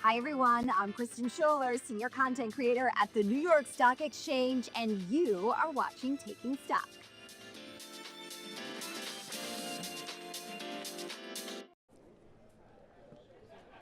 Hi everyone, I'm Kristen Scholler, Senior Content Creator at the New York Stock Exchange, and you are watching Taking Stock.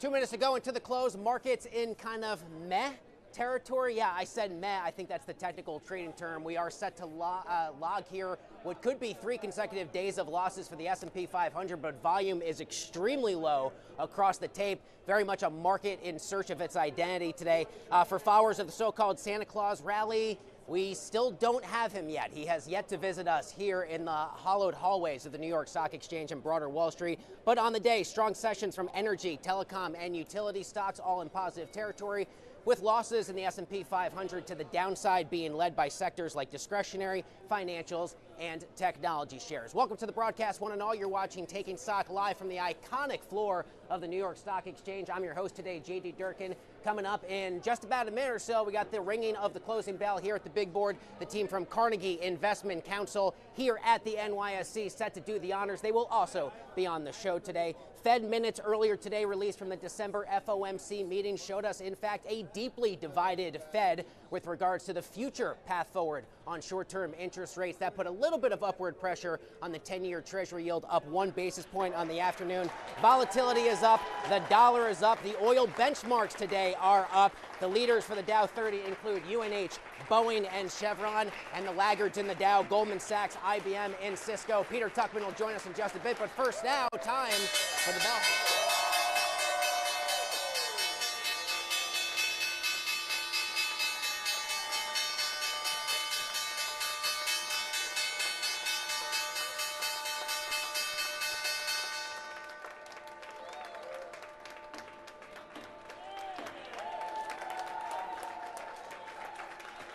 Two minutes to go into the close. Markets in kind of meh territory. Yeah, I said meh. I think that's the technical trading term. We are set to log here what could be 3 consecutive days of losses for the S&P 500, but volume is extremely low across the tape. Very much a market in search of its identity today. For followers of the so-called Santa Claus rally, we still don't have him yet. He has yet to visit us here in the hollowed hallways of the New York Stock Exchange and broader Wall Street. But on the day, strong sessions from energy, telecom, and utility stocks, all in positive territory, with losses in the S&P 500 to the downside being led by sectors like discretionary, financials, and technology shares. Welcome to the broadcast, one and all. You're watching Taking Stock live from the iconic floor of the New York Stock Exchange. I'm your host today, JD Durkin. Coming up in just about a minute or so, we got the ringing of the closing bell here at the big board. The team from Carnegie Investment Council here at the NYSE set to do the honors. They will also be on the show today. Fed minutes earlier today released from the December FOMC meeting showed us, in fact, a deeply divided Fed with regards to the future path forward on short-term interest rates. That put a little bit of upward pressure on the 10-year Treasury yield, up 1 basis point on the afternoon. Volatility is up. The dollar is up. The oil benchmarks today are up. The leaders for the Dow 30 include UNH, Boeing, and Chevron, and the laggards in the Dow, Goldman Sachs, IBM, and Cisco. Peter Tuchman will join us in just a bit, but first now, time for the bell.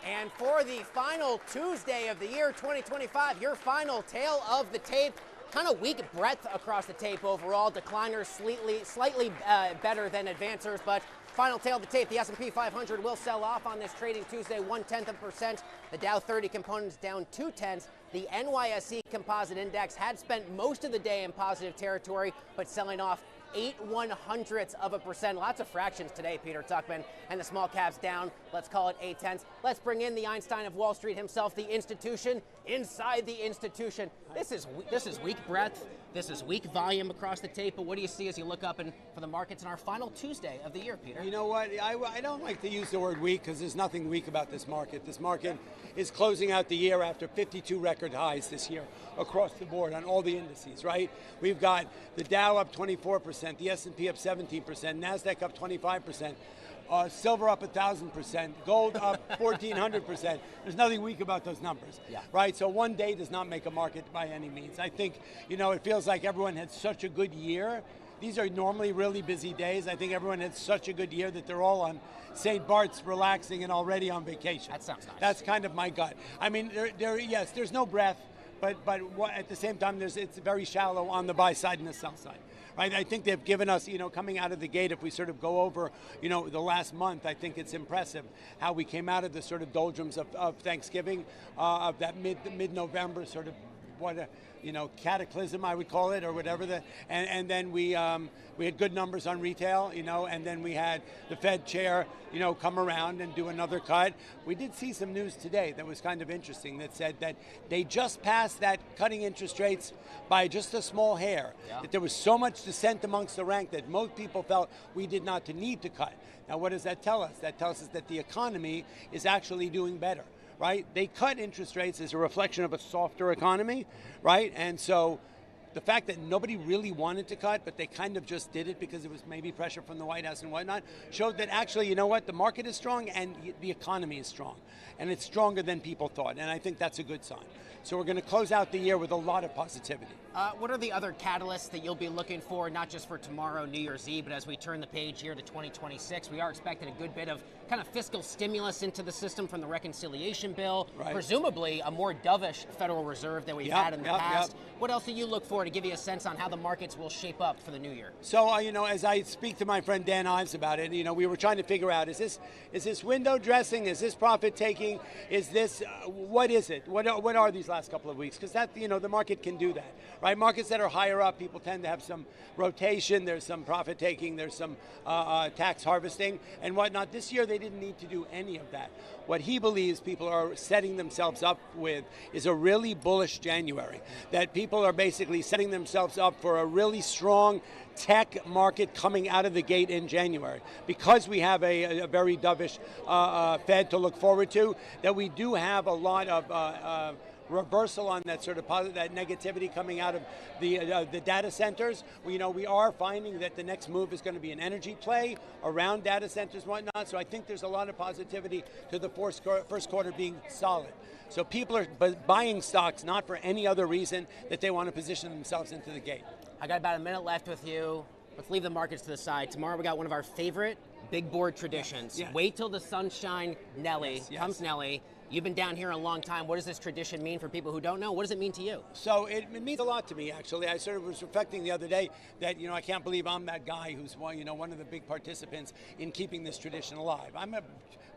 And for the final Tuesday of the year 2025, your final tale of the tape, kind of weak breadth across the tape overall. Decliners slightly better than advancers, but final tale of the tape, the S&P 500 will sell off on this trading Tuesday, 0.1%. The Dow 30 components down 0.2. The NYSE Composite Index had spent most of the day in positive territory, but selling off 0.08%. Lots of fractions today, Peter Tuchman, and the small caps down, let's call it 0.8. Let's bring in the Einstein of Wall Street himself, the institution inside the institution. This is weak breadth. This is weak volume across the tape, but what do you see as you look up for the markets in our final Tuesday of the year, Peter? You know what? I don't like to use the word weak because there's nothing weak about this market. This market is closing out the year after 52 record highs this year across the board on all the indices, right? We've got the Dow up 24%, the S&P up 17%, NASDAQ up 25%. Silver up 1,000%, gold up 1,400%. There's nothing weak about those numbers, right? So one day does not make a market by any means. I think, it feels like everyone had such a good year. These are normally really busy days. I think everyone had such a good year that they're all on St. Bart's relaxing and already on vacation. That sounds nice. That's kind of my gut. I mean, yes, there's no breath, but at the same time, it's very shallow on the buy side and the sell side. Right? I think they've given us, coming out of the gate, if we sort of go over, the last month, I think it's impressive how we came out of the sort of doldrums of Thanksgiving, of that mid-November sort of cataclysm, I would call it, or whatever. And then we had good numbers on retail, and then we had the Fed chair, come around and do another cut. We did see some news today that was kind of interesting that said that they just passed that cutting interest rates by just a small hair. Yeah. That there was so much dissent amongst the rank that most people felt we did not need to cut. Now, what does that tell us? That tells us that the economy is actually doing better. Right? They cut interest rates as a reflection of a softer economy, right? And so the fact that nobody really wanted to cut, but they kind of just did it because it was maybe pressure from the White House and whatnot, showed that actually, the market is strong and the economy is strong. And it's stronger than people thought. And I think that's a good sign. So we're going to close out the year with a lot of positivity. What are the other catalysts that you'll be looking for, not just for tomorrow, New Year's Eve, but as we turn the page here to 2026? We are expecting a good bit of kind of fiscal stimulus into the system from the reconciliation bill, right. Presumably a more dovish Federal Reserve than we've had in the past. What else do you look for to give you a sense on how the markets will shape up for the new year? So, as I speak to my friend Dan Ives about it, we were trying to figure out, is this window dressing? Is this profit taking? Is this, what is it? What are these last couple of weeks? Because that, the market can do that, right? Markets that are higher up, people tend to have some rotation, there's some profit taking, there's some tax harvesting and whatnot. This year they didn't need to do any of that. What he believes people are setting themselves up with is a really bullish January, that people are basically setting themselves up for a really strong tech market coming out of the gate in January. Because we have a very dovish Fed to look forward to, that we do have a lot of reversal on that sort of positive, that negativity coming out of the data centers. We are finding that the next move is going to be an energy play around data centers and whatnot. So I think there's a lot of positivity to the first quarter being solid. So people are buying stocks not for any other reason that they want to position themselves into the gate. I got about a minute left with you. Let's leave the markets to the side. Tomorrow we got one of our favorite big board traditions. Yes. Wait till the sunshine, Nelly. Yes. Comes Nelly. You've been down here a long time. What does this tradition mean for people who don't know? What does it mean to you? So it means a lot to me, actually. I sort of was reflecting the other day that, I can't believe I'm that guy who's one of the big participants in keeping this tradition alive.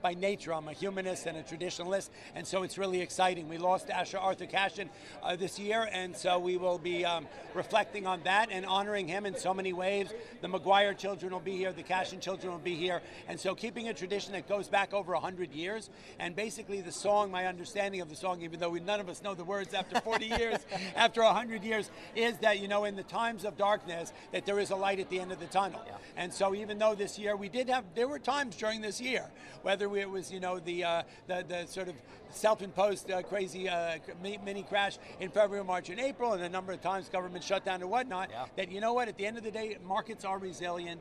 By nature, I'm a humanist and a traditionalist, and so it's really exciting. We lost Arthur Cashin this year, and so we will be reflecting on that and honoring him in so many ways. The McGuire children will be here, the Cashin children will be here, and so keeping a tradition that goes back over 100 years, and basically the song, my understanding of the song, even though none of us know the words after 40 years, after 100 years, is that, in the times of darkness, that there is a light at the end of the tunnel. Yeah. And so even though this year there were times during this year, whether it was, the sort of self-imposed crazy mini crash in February, March, and April, and a number of times government shutdown and whatnot, that, at the end of the day, markets are resilient,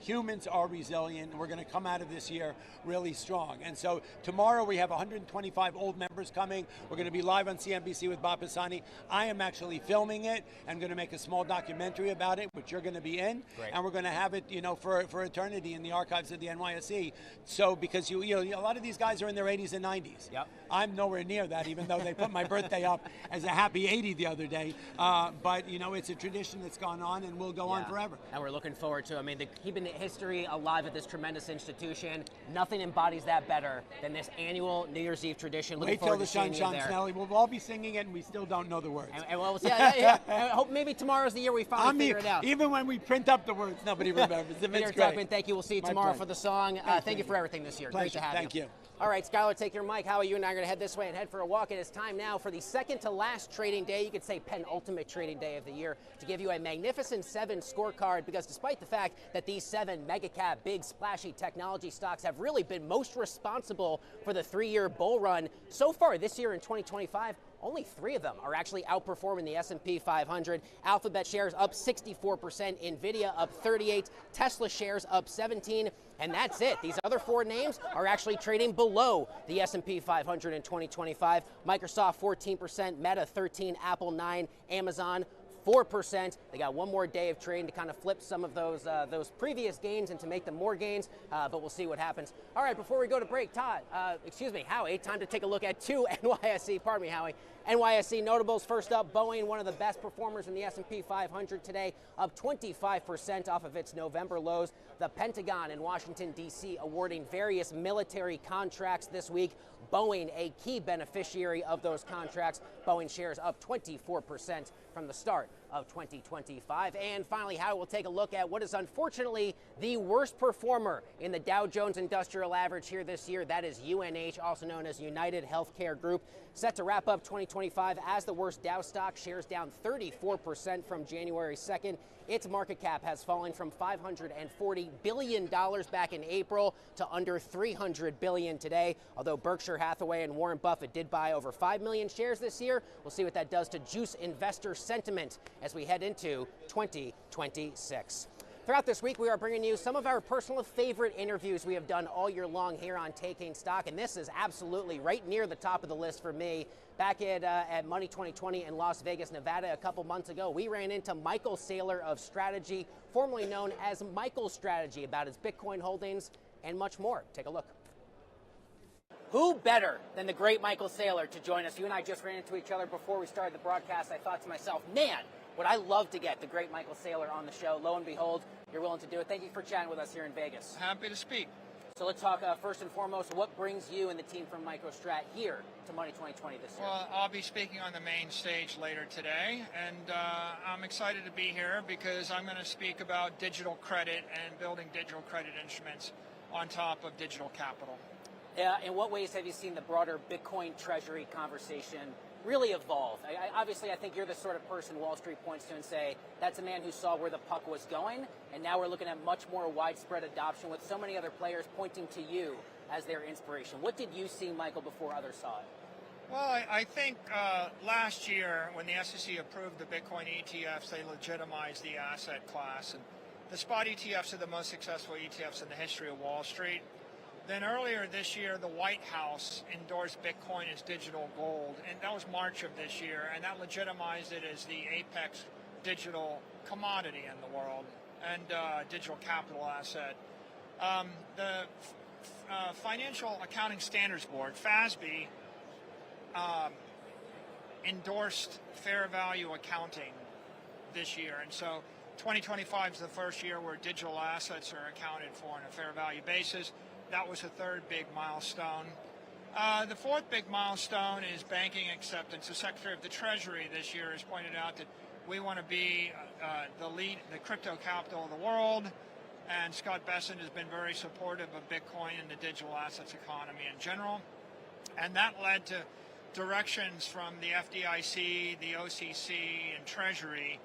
humans are resilient, and we're going to come out of this year really strong. And so tomorrow we have 125 old members coming. We're going to be live on CNBC with Bob Pisani. I am actually filming it. I'm going to make a small documentary about it, which you're going to be in. Great. And we're going to have it, for eternity in the archives of the NYSE. So because a lot of these guys are in their 80s and 90s. Yep. I'm nowhere near that, even though they put my birthday up as a happy 80 the other day. But it's a tradition that's gone on and will go on forever. And we're looking forward to, keeping the history alive at this tremendous institution. Nothing embodies that better than this annual New Year's Eve tradition. Wait till the sun shines, Nelly. We'll all be singing it, and we still don't know the words. And I hope maybe tomorrow's the year we finally figure it out. Even when we print up the words, nobody remembers. Peter Tuchman, thank you. We'll see you tomorrow for the song. Thank you for everything this year. Pleasure. Great to have you. Thank you. All right, Skylar, take your mic. Howie, you and I are going to head this way and head for a walk. It is time now for the second to last trading day. You could say penultimate trading day of the year, to give you a magnificent 7 scorecard, because despite the fact that these 7 mega cap, big, splashy technology stocks have really been most responsible for the 3-year bull run, so far this year in 2025, only 3 of them are actually outperforming the S&P 500. Alphabet shares up 64%, Nvidia up 38%, Tesla shares up 17%, and that's it. These other 4 names are actually trading below the S&P 500 in 2025. Microsoft 14%, Meta 13%, Apple 9%, Amazon 4%. They got one more day of trading to kind of flip some of those previous gains and to make them more gains, but we'll see what happens. All right, before we go to break, Howie, time to take a look at 2 NYSE notables. First up, Boeing, one of the best performers in the S&P 500 today, up 25% off of its November lows. The Pentagon in Washington, D.C. awarding various military contracts this week. Boeing, a key beneficiary of those contracts. Boeing shares up 24% from the start of 2025. And finally, Howie will take a look at what is unfortunately the worst performer in the Dow Jones Industrial Average here this year. That is UNH, also known as United Healthcare Group, set to wrap up 2025 as the worst Dow stock. Shares down 34% from January 2nd. Its market cap has fallen from $540 billion back in April to under $300 billion today. Although Berkshire Hathaway and Warren Buffett did buy over 5 million shares this year, we'll see what that does to juice investor sentiment as we head into 2026. Throughout this week, we are bringing you some of our personal favorite interviews we have done all year long here on Taking Stock, and this is absolutely right near the top of the list for me. Back at Money 2020 in Las Vegas, Nevada, a couple months ago, we ran into Michael Saylor of Strategy, formerly known as Michael Strategy, about his Bitcoin holdings and much more. Take a look. Who better than the great Michael Saylor to join us? You and I just ran into each other before we started the broadcast. I thought to myself, man, would I love to get the great Michael Saylor on the show. Lo and behold, you're willing to do it. Thank you for chatting with us here in Vegas. Happy to speak. So let's talk first and foremost, what brings you and the team from MicroStrat here to Money 2020 this year? Well, I'll be speaking on the main stage later today, and I'm excited to be here because I'm going to speak about digital credit and building digital credit instruments on top of digital capital. In what ways have you seen the broader Bitcoin treasury conversation really evolve? Obviously, I think you're the sort of person Wall Street points to and say, that's a man who saw where the puck was going, and now we're looking at much more widespread adoption with so many other players pointing to you as their inspiration. What did you see, Michael, before others saw it? Well, I think last year when the SEC approved the Bitcoin ETFs, they legitimized the asset class. And the spot ETFs are the most successful ETFs in the history of Wall Street. Then earlier this year, the White House endorsed Bitcoin as digital gold, and that was March of this year, and that legitimized it as the apex digital commodity in the world and digital capital asset. The Financial Accounting Standards Board, FASB, endorsed fair value accounting this year, and so 2025 is the first year where digital assets are accounted for on a fair value basis. That was the third big milestone. The fourth big milestone is banking acceptance. The Secretary of the Treasury this year has pointed out that we want to be the crypto capital of the world, and Scott Bessent has been very supportive of Bitcoin and the digital assets economy in general. And that led to directions from the FDIC, the OCC, and Treasury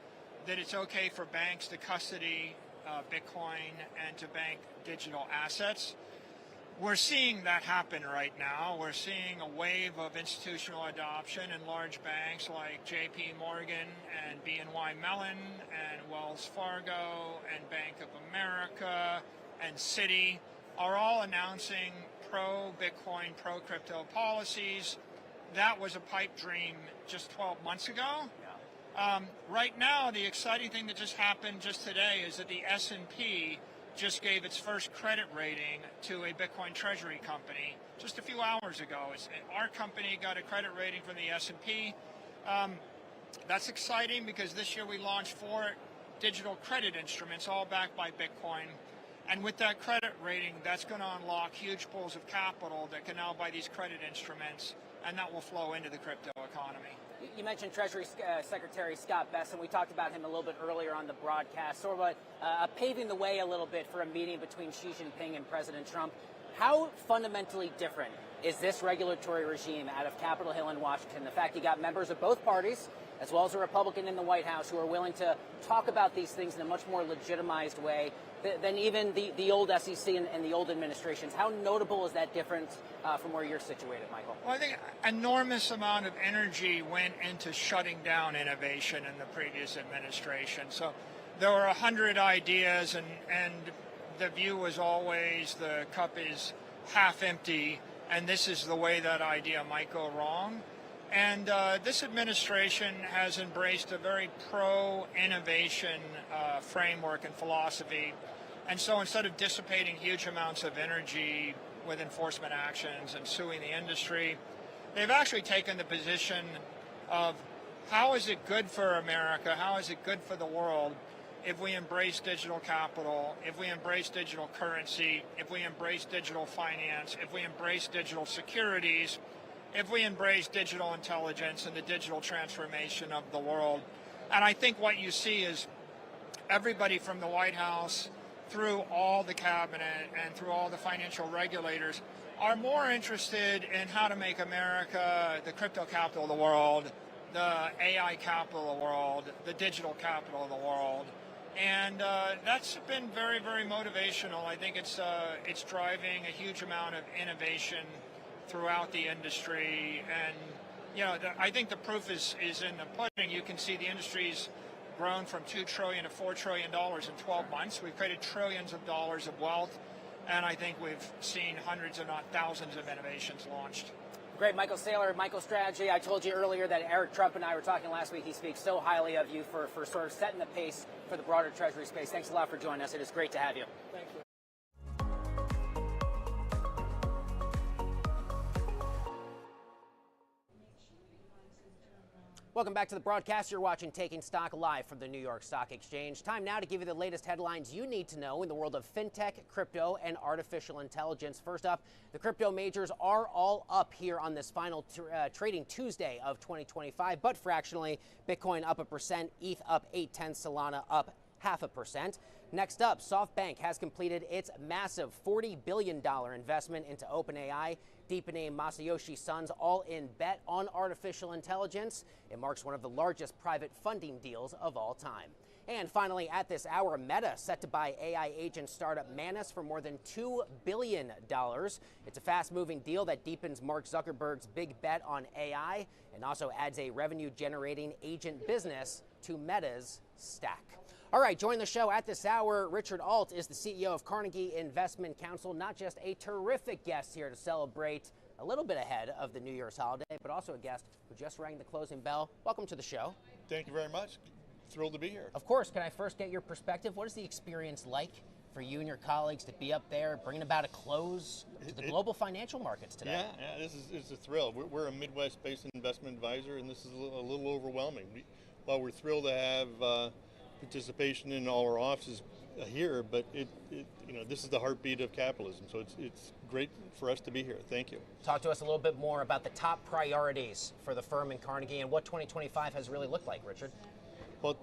that it's okay for banks to custody Bitcoin and to bank digital assets. We're seeing that happen right now. We're seeing a wave of institutional adoption in large banks like JP Morgan and BNY Mellon and Wells Fargo and Bank of America and Citi are all announcing pro-Bitcoin, pro-crypto policies. That was a pipe dream just 12 months ago. Right now, the exciting thing that just happened just today is that the S&P just gave its first credit rating to a Bitcoin treasury company just a few hours ago. Our company got a credit rating from the S&P. That's exciting because this year we launched 4 digital credit instruments, all backed by Bitcoin. And with that credit rating, that's going to unlock huge pools of capital that can now buy these credit instruments, and that will flow into the crypto economy. You mentioned Treasury Secretary Scott Bessent. We talked about him a little bit earlier on the broadcast, sort of paving the way a little bit for a meeting between Xi Jinping and President Trump. How fundamentally different is this regulatory regime out of Capitol Hill in Washington? The fact you got members of both parties, as well as a Republican in the White House, who are willing to talk about these things in a much more legitimized way than even the old SEC and the old administrations. How notable is that difference from where you're situated, Michael? Well, I think an enormous amount of energy went into shutting down innovation in the previous administration. So there were 100 ideas, and the view was always the cup is half empty, and this is the way that idea might go wrong. And this administration has embraced a very pro-innovation framework and philosophy. And so instead of dissipating huge amounts of energy with enforcement actions and suing the industry, they've actually taken the position of how is it good for America, how is it good for the world if we embrace digital capital, if we embrace digital currency, if we embrace digital finance, if we embrace digital securities, if we embrace digital intelligence and the digital transformation of the world. And I think what you see is everybody from the White House through all the cabinet and through all the financial regulators are more interested in how to make America the crypto capital of the world, the AI capital of the world, the digital capital of the world. And that's been very, very motivational. I think it's driving a huge amount of innovation throughout the industry. And, you know, I think the proof is in the pudding. You can see the industry's grown from $2 trillion to $4 trillion in 12 months. We've created trillions of dollars of wealth, and I think we've seen hundreds, if not thousands, of innovations launched. Great, Michael Saylor, MicroStrategy. I told you earlier that Eric Trump and I were talking last week. He speaks so highly of you for sort of setting the pace for the broader Treasury space. Thanks a lot for joining us. It is great to have you. Thank you. Welcome back to the broadcast. You're watching Taking Stock live from the New York Stock Exchange. Time now to give you the latest headlines you need to know in the world of fintech, crypto, and artificial intelligence. First up, the crypto majors are all up here on this final trading Tuesday of 2025, but fractionally. Bitcoin up 1%, ETH up 0.8, Solana up 0.5%. Next up, SoftBank has completed its massive $40 billion investment into OpenAI, deepening Masayoshi Son's all-in bet on artificial intelligence. It marks one of the largest private funding deals of all time. And finally, at this hour, Meta set to buy AI agent startup Manus for more than $2 billion. It's a fast-moving deal that deepens Mark Zuckerberg's big bet on AI and also adds a revenue-generating agent business to Meta's stack. All right, join the show at this hour. Richard Alt is the CEO of Carnegie Investment Counsel, not just a terrific guest here to celebrate a little bit ahead of the New Year's holiday, but also a guest who just rang the closing bell. Welcome to the show. Thank you very much. Thrilled to be here. Of course, can I first get your perspective? What is the experience like for you and your colleagues to be up there, bringing about a close to the global financial markets today? Yeah, it's a thrill. We're a Midwest-based investment advisor, and this is a little overwhelming. While we're thrilled to have participation in all our offices here, but this is the heartbeat of capitalism, so it's great for us to be here. Thank you. Talk to us a little bit more about the top priorities for the firm in Carnegie and what 2025 has really looked like, Richard. Well,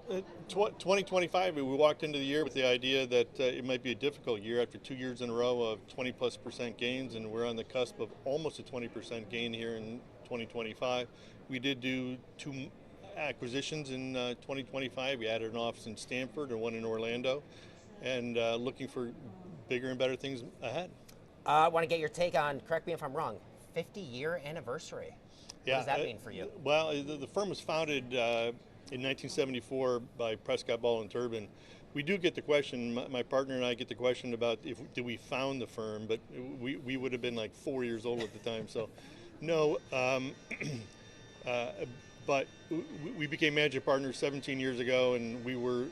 2025, we walked into the year with the idea that it might be a difficult year after 2 years in a row of 20+% gains, and we're on the cusp of almost a 20% gain here in 2025. We did do 2 acquisitions in 2025. We added an office in Stamford and one in Orlando, and looking for bigger and better things ahead. I want to get your take on, correct me if I'm wrong, 50-year anniversary. Yeah, what does that mean for you? Well, the firm was founded in 1974 by Prescott Ball and Turbin. We do get the question, my partner and I get the question about did we found the firm, but we would have been like 4 years old at the time, so no. But we became managing partners 17 years ago, and we were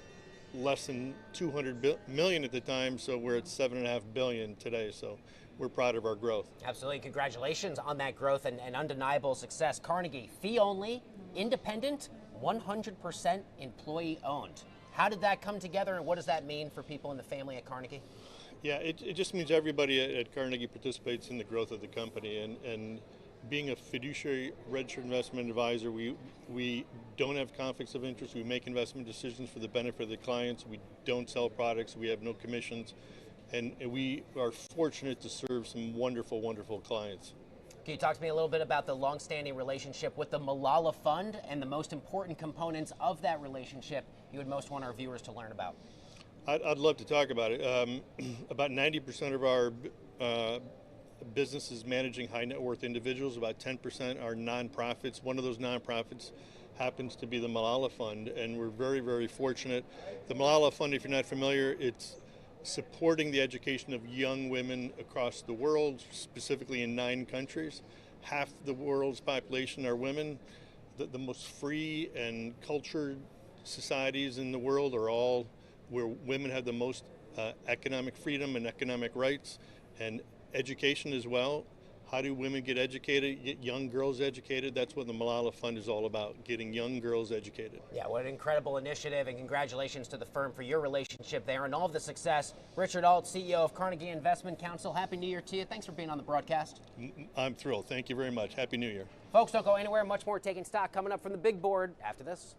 less than 200 million at the time, so we're at 7.5 billion today, so we're proud of our growth. Absolutely. Congratulations on that growth and undeniable success. Carnegie, fee only, independent, 100% employee owned. How did that come together, and what does that mean for people in the family at Carnegie? Yeah, it just means everybody at Carnegie participates in the growth of the company, and being a fiduciary registered investment advisor, we don't have conflicts of interest. We make investment decisions for the benefit of the clients. We don't sell products. We have no commissions. And we are fortunate to serve some wonderful, wonderful clients. Can you talk to me a little bit about the longstanding relationship with the Malala Fund and the most important components of that relationship you would most want our viewers to learn about? I'd love to talk about it. About 90% of our business is managing high net worth individuals. About 10% are nonprofits. One of those nonprofits happens to be the Malala Fund, and we're very, very fortunate. The Malala Fund, if you're not familiar, it's supporting the education of young women across the world, specifically in 9 countries. Half the world's population are women. The most free and cultured societies in the world are all where women have the most economic freedom and economic rights, and education as well. How do women get educated, get young girls educated? That's what the Malala Fund is all about, getting young girls educated. Yeah, what an incredible initiative, and congratulations to the firm for your relationship there and all of the success. Richard Alt, CEO of Carnegie Investment Counsel, Happy New Year to you. Thanks for being on the broadcast. I'm thrilled. Thank you very much. Happy New Year. Folks, don't go anywhere. Much more Taking Stock coming up from the big board after this.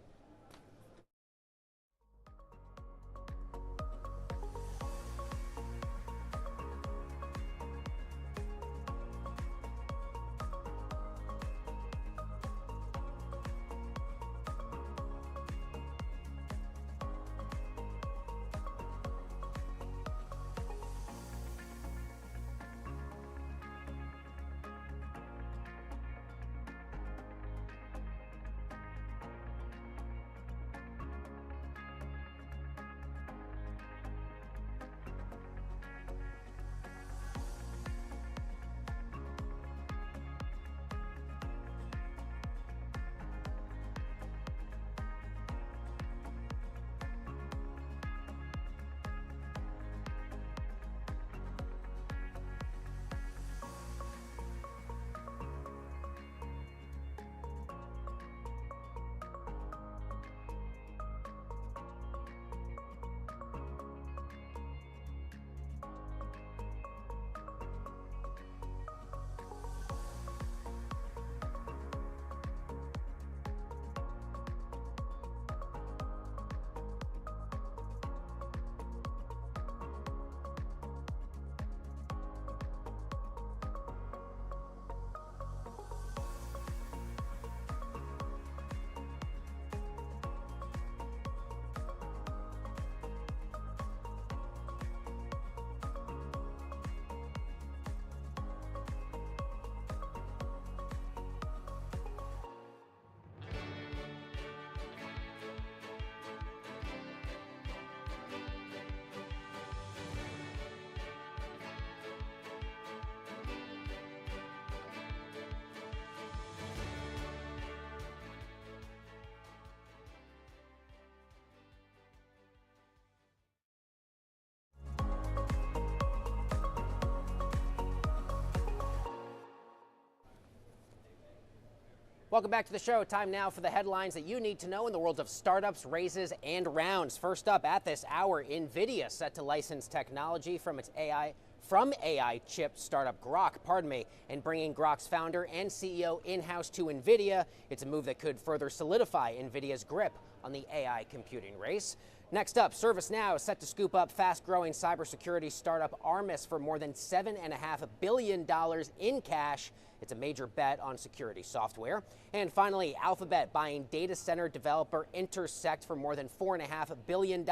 Welcome back to the show. Time now for the headlines that you need to know in the world of startups, raises, and rounds. First up at this hour, NVIDIA set to license technology from AI chip startup Grok, and bringing Grok's founder and CEO in-house to NVIDIA. It's a move that could further solidify NVIDIA's grip on the AI computing race. Next up, ServiceNow is set to scoop up fast-growing cybersecurity startup Armis for more than $7.5 billion in cash. It's a major bet on security software. And finally, Alphabet buying data center developer Intersect for more than $4.5 billion.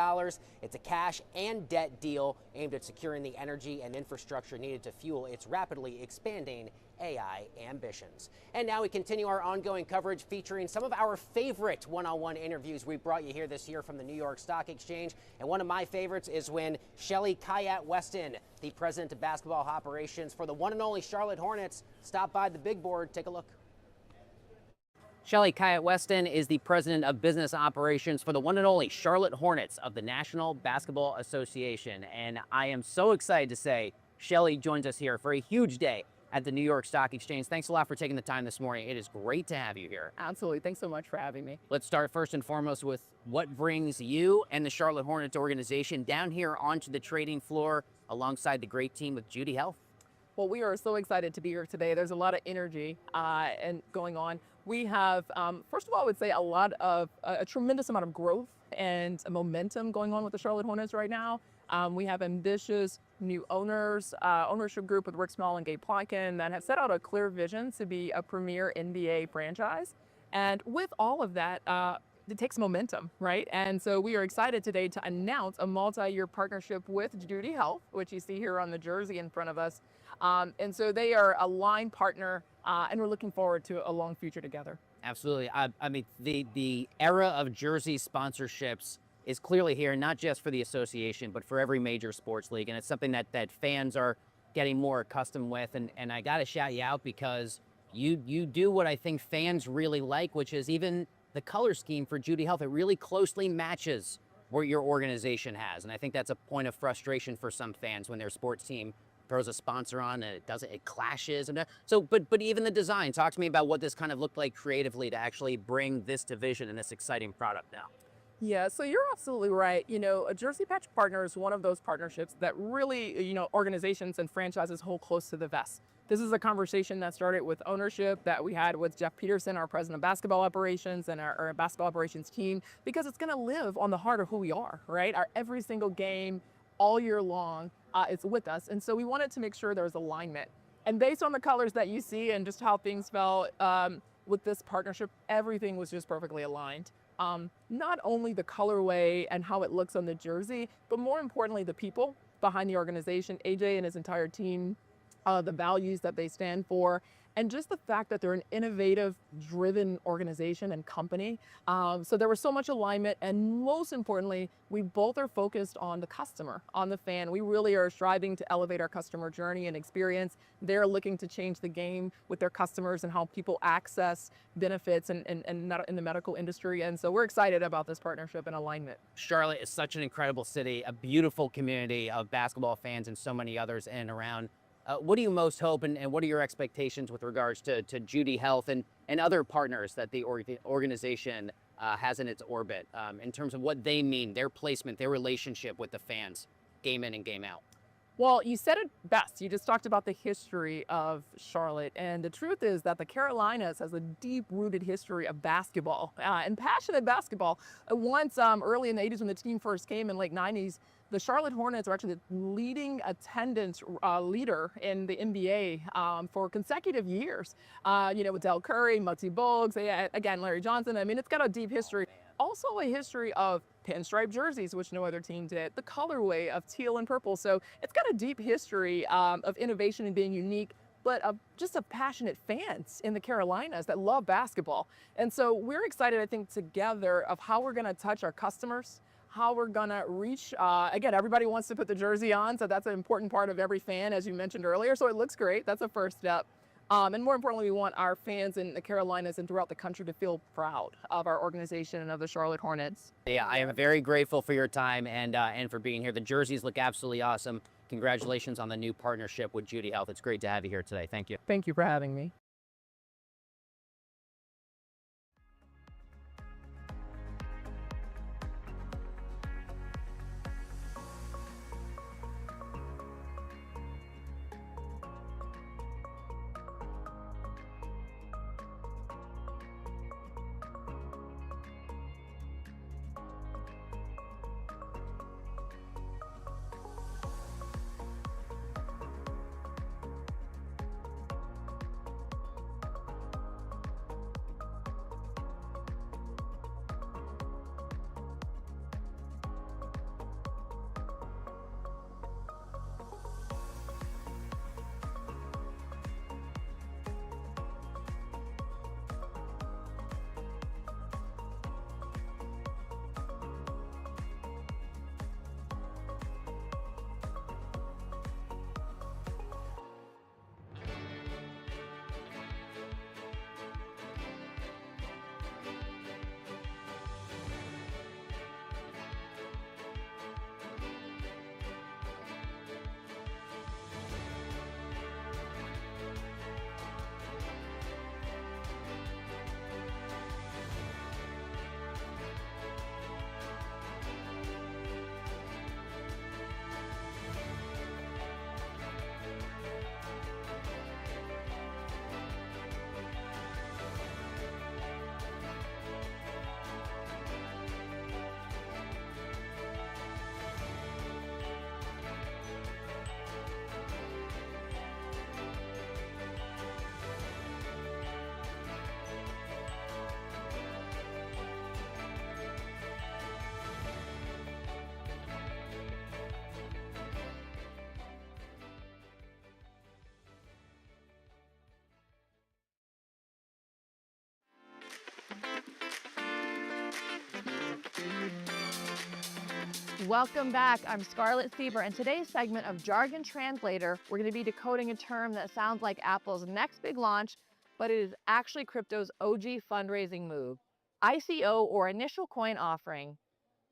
It's a cash and debt deal aimed at securing the energy and infrastructure needed to fuel its rapidly expanding AI ambitions. And now we continue our ongoing coverage featuring some of our favorite one-on-one interviews we brought you here this year from the New York Stock Exchange. And one of my favorites is when Shelly Kayat-Weston, the president of basketball operations for the one and only Charlotte Hornets, stopped by the big board. Take a look. Shelly Kayat-Weston is the president of business operations for the one and only Charlotte Hornets of the National Basketball Association. And I am so excited to say Shelly joins us here for a huge day at the New York Stock Exchange. Thanks a lot for taking the time this morning. It is great to have you here. Absolutely. Thanks so much for having me. Let's start first and foremost with what brings you and the Charlotte Hornets organization down here onto the trading floor alongside the great team with Judy Health. Well, we are so excited to be here today. There's a lot of energy and going on. We have, first of all, I would say a tremendous amount of growth and momentum going on with the Charlotte Hornets right now. We have ambitious new owners, ownership group with Rick Small and Gabe Plotkin that have set out a clear vision to be a premier NBA franchise. And with all of that, it takes momentum, right? And so we are excited today to announce a multi-year partnership with Judy Health, which you see here on the jersey in front of us. And so they are a line partner, and we're looking forward to a long future together. Absolutely. I mean, the era of jersey sponsorships is clearly here, not just for the association, but for every major sports league. And it's something that fans are getting more accustomed with. And I got to shout you out because you do what I think fans really like, which is even the color scheme for Judy Health. It really closely matches what your organization has. And I think that's a point of frustration for some fans when their sports team throws a sponsor on and it clashes. And so, but even the design, talk to me about what this kind of looked like creatively to actually bring this division and this exciting product now. Yeah, so you're absolutely right. You know, a Jersey Patch partner is one of those partnerships that really, organizations and franchises hold close to the vest. This is a conversation that started with ownership that we had with Jeff Peterson, our president of basketball operations, and our basketball operations team, because it's going to live on the heart of who we are, right? Our every single game, all year long, is with us. And so we wanted to make sure there was alignment. And based on the colors that you see and just how things felt with this partnership, everything was just perfectly aligned. Not only the colorway and how it looks on the jersey, but more importantly, the people behind the organization, AJ and his entire team, the values that they stand for, and just the fact that they're an innovative, driven organization and company. So there was so much alignment, and most importantly, we both are focused on the customer, on the fan. We really are striving to elevate our customer journey and experience. They're looking to change the game with their customers and how people access benefits and in the medical industry. And so we're excited about this partnership and alignment. Charlotte is such an incredible city, a beautiful community of basketball fans and so many others in and around. What do you most hope and what are your expectations with regards to Judy Health and other partners that the organization has in its orbit in terms of what they mean, their placement, their relationship with the fans, game in and game out? Well, you said it best. You just talked about the history of Charlotte. And the truth is that the Carolinas has a deep-rooted history of basketball and passionate basketball. Once early in the 80s when the team first came in late 90s, the Charlotte Hornets are actually the leading attendance leader in the NBA for consecutive years. With Del Curry, Muggsy Bogues, again, Larry Johnson. I mean, it's got a deep history. Also a history of pinstripe jerseys, which no other team did, the colorway of teal and purple. So it's got a deep history of innovation and being unique, but just of passionate fans in the Carolinas that love basketball. And so we're excited, I think, together of how we're gonna touch our customers, how we're gonna reach, again, everybody wants to put the jersey on, so that's an important part of every fan, as you mentioned earlier, so it looks great, that's a first step. And more importantly, we want our fans in the Carolinas and throughout the country to feel proud of our organization and of the Charlotte Hornets. Yeah, I am very grateful for your time and for being here. The jerseys look absolutely awesome. Congratulations on the new partnership with Judy Health. It's great to have you here today. Thank you. Thank you for having me. Welcome back. I'm Scarlett Sieber, and today's segment of Jargon Translator, we're going to be decoding a term that sounds like Apple's next big launch, but it is actually crypto's OG fundraising move. ICO, or initial coin offering.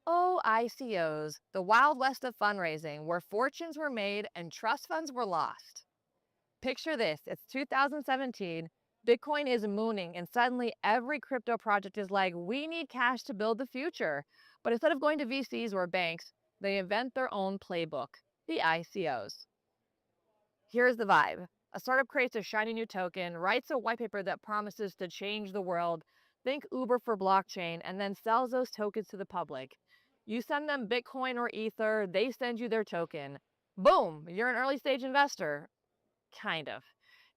Oh, ICOs, the Wild West of fundraising, where fortunes were made and trust funds were lost. Picture this, it's 2017, Bitcoin is mooning, and suddenly every crypto project is like, we need cash to build the future. But instead of going to VCs or banks, they invent their own playbook, the ICOs. Here's the vibe. A startup creates a shiny new token, writes a white paper that promises to change the world, think Uber for blockchain, and then sells those tokens to the public. You send them Bitcoin or Ether, they send you their token. Boom, you're an early stage investor. Kind of.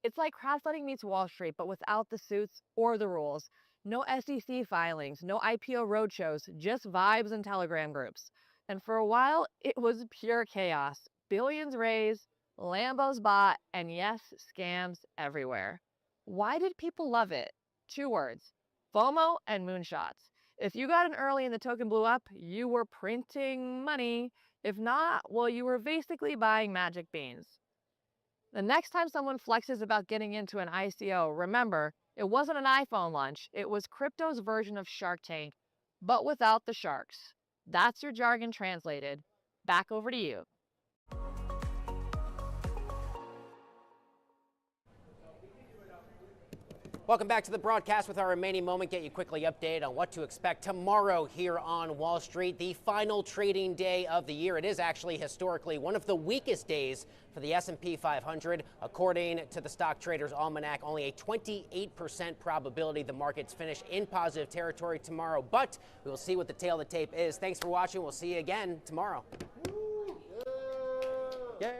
It's like crowdfunding meets Wall Street, but without the suits or the rules. No SEC filings, no IPO roadshows, just vibes and Telegram groups. And for a while, it was pure chaos. Billions raised, Lambos bought, and yes, scams everywhere. Why did people love it? 2 words, FOMO and moonshots. If you got in early and the token blew up, you were printing money. If not, well, you were basically buying magic beans. The next time someone flexes about getting into an ICO, remember, it wasn't an iPhone launch, it was crypto's version of Shark Tank, but without the sharks. That's your jargon translated. Back over to you. Welcome back to the broadcast. With our remaining moment, get you quickly updated on what to expect tomorrow here on Wall Street, the final trading day of the year. It is actually historically one of the weakest days for the S&P 500. According to the Stock Traders Almanac, only a 28% probability the markets finish in positive territory tomorrow, but we will see what the tail of the tape is. Thanks for watching. We'll see you again tomorrow. Yeah.